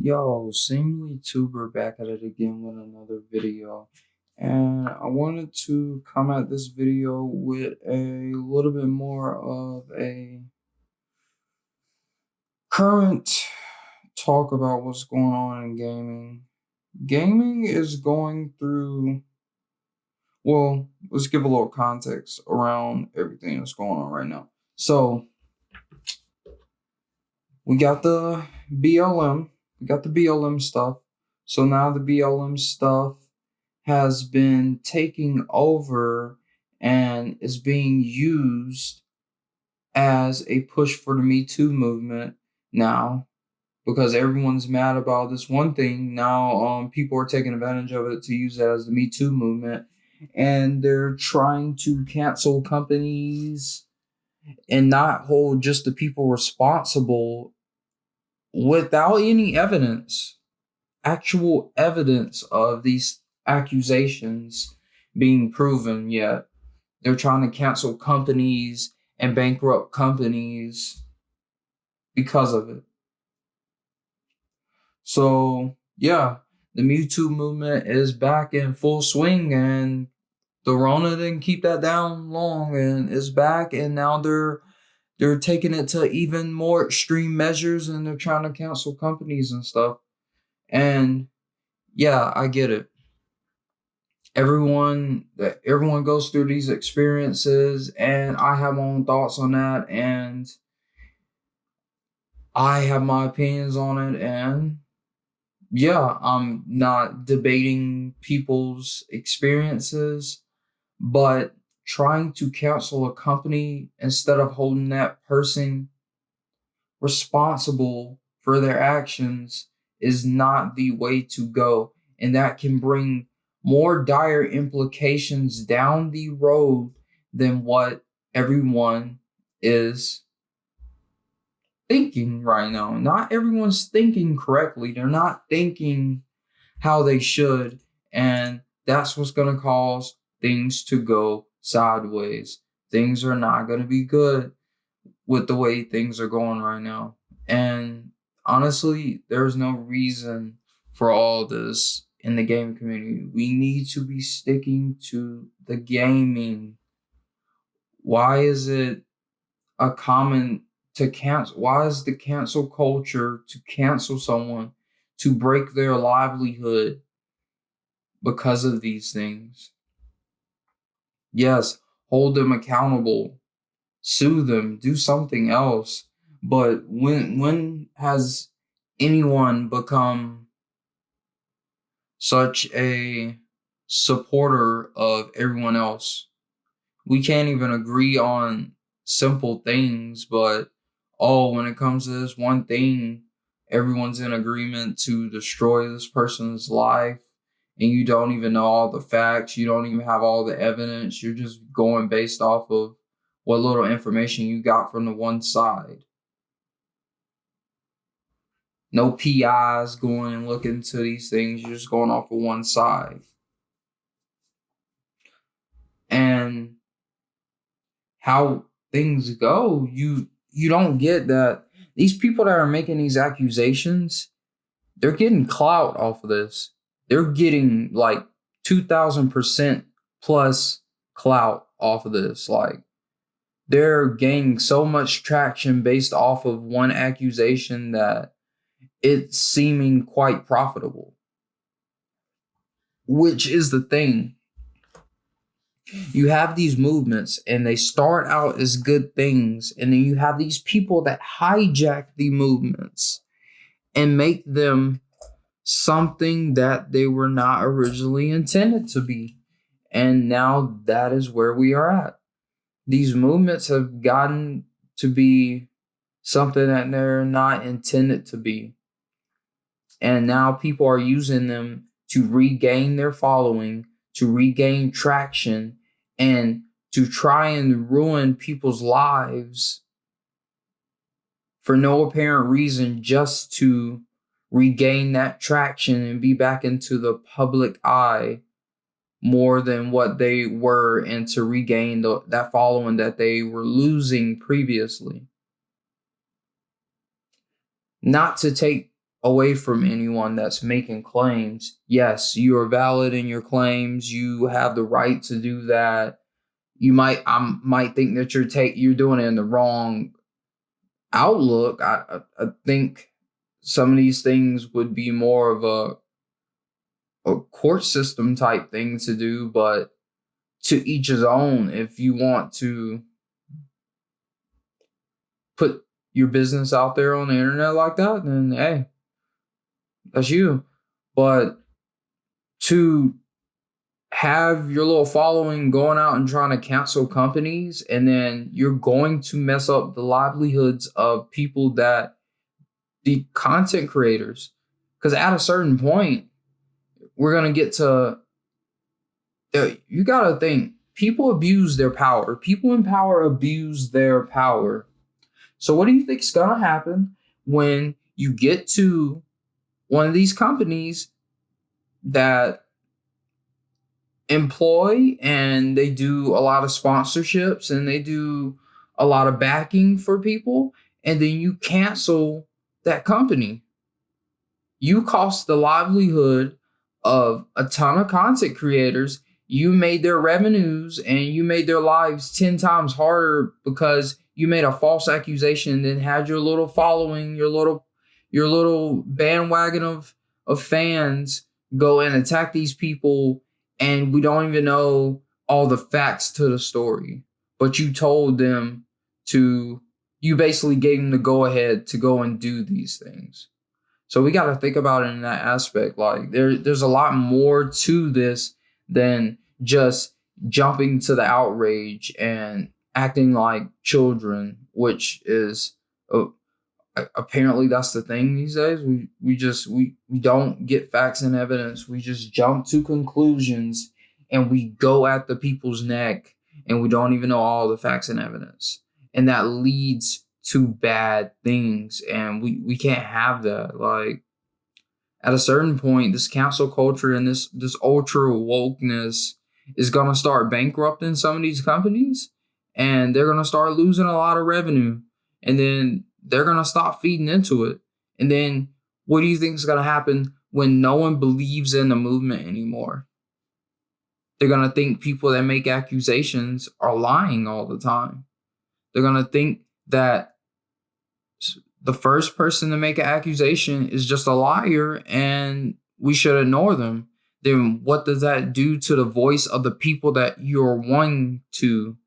Yo, Seemlytuber back at it again with another video. And I wanted to come at this video with a little bit more of a current talk about what's going on in gaming. Gaming is going through, well, let's give a little context around everything that's going on right now. So, we got the BLM, we got the BLM stuff. So now the BLM stuff has been taking over and is being used as a push for the Me Too movement now because everyone's mad about this one thing. Now people are taking advantage of it to use it as the Me Too movement, and they're trying to cancel companies and not hold just the people responsible without any evidence, actual evidence of these accusations being proven yet. They're trying to cancel companies and bankrupt companies because of it. So, yeah, the Me Too movement is back in full swing, and the Rona didn't keep that down long, and it's back, and now they're taking it to even more extreme measures, and they're trying to cancel companies and stuff. And yeah, I get it. Everyone goes through these experiences, and I have my own thoughts on that, and I have my opinions on it. And yeah, I'm not debating people's experiences, but trying to cancel a company instead of holding that person responsible for their actions is not the way to go. And that can bring more dire implications down the road than what everyone is thinking right now. Not everyone's thinking correctly. They're not thinking how they should. And that's what's going to cause things to go sideways. Things are not going to be good with the way things are going right now. And honestly, there's no reason for all this in the gaming community. We need to be sticking to the gaming. Why is it a common to cancel? Why is the cancel culture to cancel someone, to break their livelihood because of these things? Yes, hold them accountable, sue them, do something else. But when has anyone become such a supporter of everyone else? We can't even agree on simple things, but when it comes to this one thing, everyone's in agreement to destroy this person's life, and you don't even know all the facts, you don't even have all the evidence, you're just going based off of what little information you got from the one side. No PIs going and looking into these things, you're just going off of one side. And how things go, you don't get that these people that are making these accusations, they're getting clout off of this. They're getting like 2,000% plus clout off of this. Like, they're gaining so much traction based off of one accusation that it's seeming quite profitable, which is the thing. You have these movements and they start out as good things, and then you have these people that hijack the movements and make them something that they were not originally intended to be. And now that is where we are at. These movements have gotten to be something that they're not intended to be. And now people are using them to regain their following, to regain traction, and to try and ruin people's lives for no apparent reason, just to regain that traction and be back into the public eye more than what they were, and to regain that following that they were losing previously. Not to take away from anyone that's making claims. Yes, you are valid in your claims. You have the right to do that. I might think that you're doing it in the wrong outlook. I think some of these things would be more of a court system type thing to do, but to each his own. If you want to put your business out there on the internet like that, then hey, that's you. But to have your little following going out and trying to cancel companies, and then you're going to mess up the livelihoods of people, that the content creators, because at a certain point we're going to get to, you got to think, people abuse their power. People in power abuse their power. So what do you think is going to happen when you get to one of these companies that employ and they do a lot of sponsorships and they do a lot of backing for people, and then you cancel that company? You cost the livelihood of a ton of content creators. You made their revenues and you made their lives 10 times harder because you made a false accusation and then had your little following, your little bandwagon of fans go and attack these people, and we don't even know all the facts to the story. But you told them you basically gave them the go ahead to go and do these things. So we got to think about it in that aspect. Like there's a lot more to this than just jumping to the outrage and acting like children, which is apparently that's the thing these days. We don't get facts and evidence. We just jump to conclusions and we go at the people's neck, and we don't even know all the facts and evidence, and that leads to bad things, and we can't have that. Like at a certain point, this cancel culture and this ultra wokeness is gonna start bankrupting some of these companies, and they're gonna start losing a lot of revenue, and then they're gonna stop feeding into it. And then what do you think is gonna happen when no one believes in the movement anymore? They're gonna think people that make accusations are lying all the time. They're gonna think that the first person to make an accusation is just a liar and we should ignore them. Then what does that do to the voice of the people that you're wanting to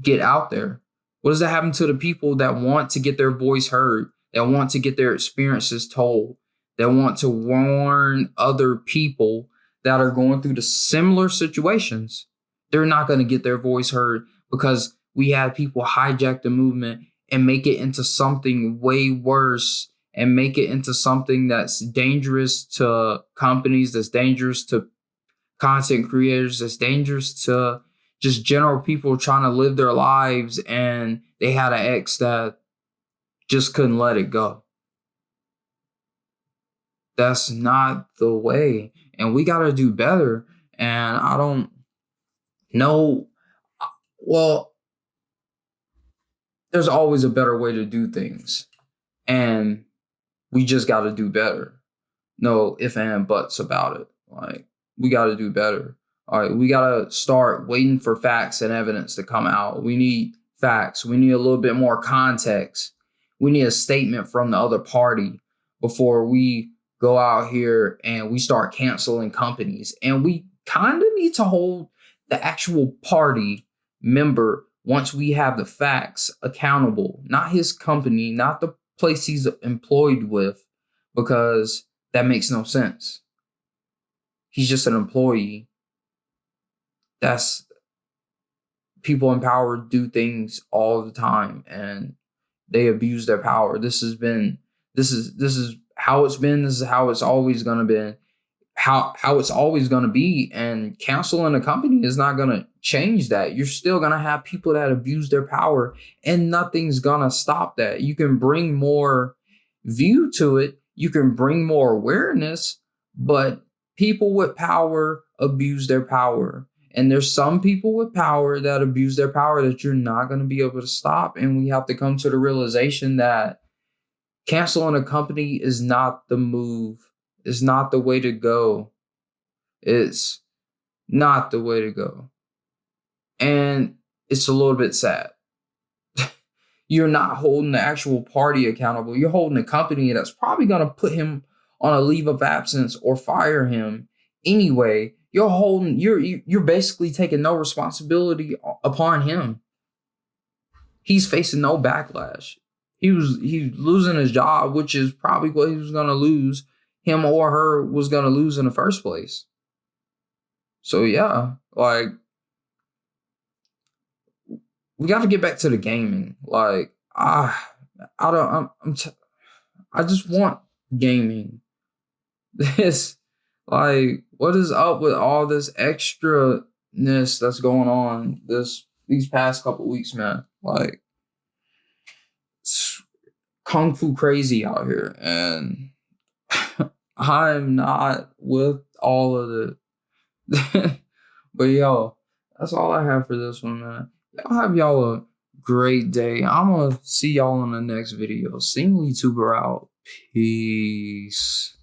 get out there? What does that happen to the people that want to get their voice heard, that want to get their experiences told, that want to warn other people that are going through the similar situations? They're not going to get their voice heard because we had people hijack the movement and make it into something way worse, and make it into something that's dangerous to companies, that's dangerous to content creators, that's dangerous to just general people trying to live their lives, and they had an ex that just couldn't let it go. That's not the way, and we got to do better. And I don't know. Well, there's always a better way to do things, and we just got to do better. No ifs and buts about it. Like, we got to do better. All right, we got to start waiting for facts and evidence to come out. We need facts. We need a little bit more context. We need a statement from the other party before we go out here and we start canceling companies. And we kind of need to hold the actual party member, once we have the facts, accountable, not his company, not the place he's employed with, because that makes no sense. He's just an employee. That's people in power do things all the time and they abuse their power. This is how it's been. This is how it's always gonna be. How it's always gonna be. And canceling a company is not gonna change that. You're still gonna have people that abuse their power, and nothing's gonna stop that. You can bring more view to it. You can bring more awareness, but people with power abuse their power. And there's some people with power that abuse their power that you're not going to be able to stop. And we have to come to the realization that Canceling a company is not the move. It's not the way to go. It's not the way to go. And it's a little bit sad. You're not holding the actual party accountable. You're holding a company that's probably going to put him on a leave of absence or fire him anyway. You're basically taking no responsibility upon him. He's facing no backlash. He's losing his job, which is probably what he was going to lose. Him or her was going to lose in the first place. So yeah, like, we got to get back to the gaming. Like, I don't. I just want gaming. This, like, what is up with all this extraness that's going on these past couple weeks, man? Like, it's kung fu crazy out here, and I'm not with all of it. But yo, that's all I have for this one, man. Y'all have y'all a great day. I'm gonna see y'all in the next video. Seemlytuber out. Peace.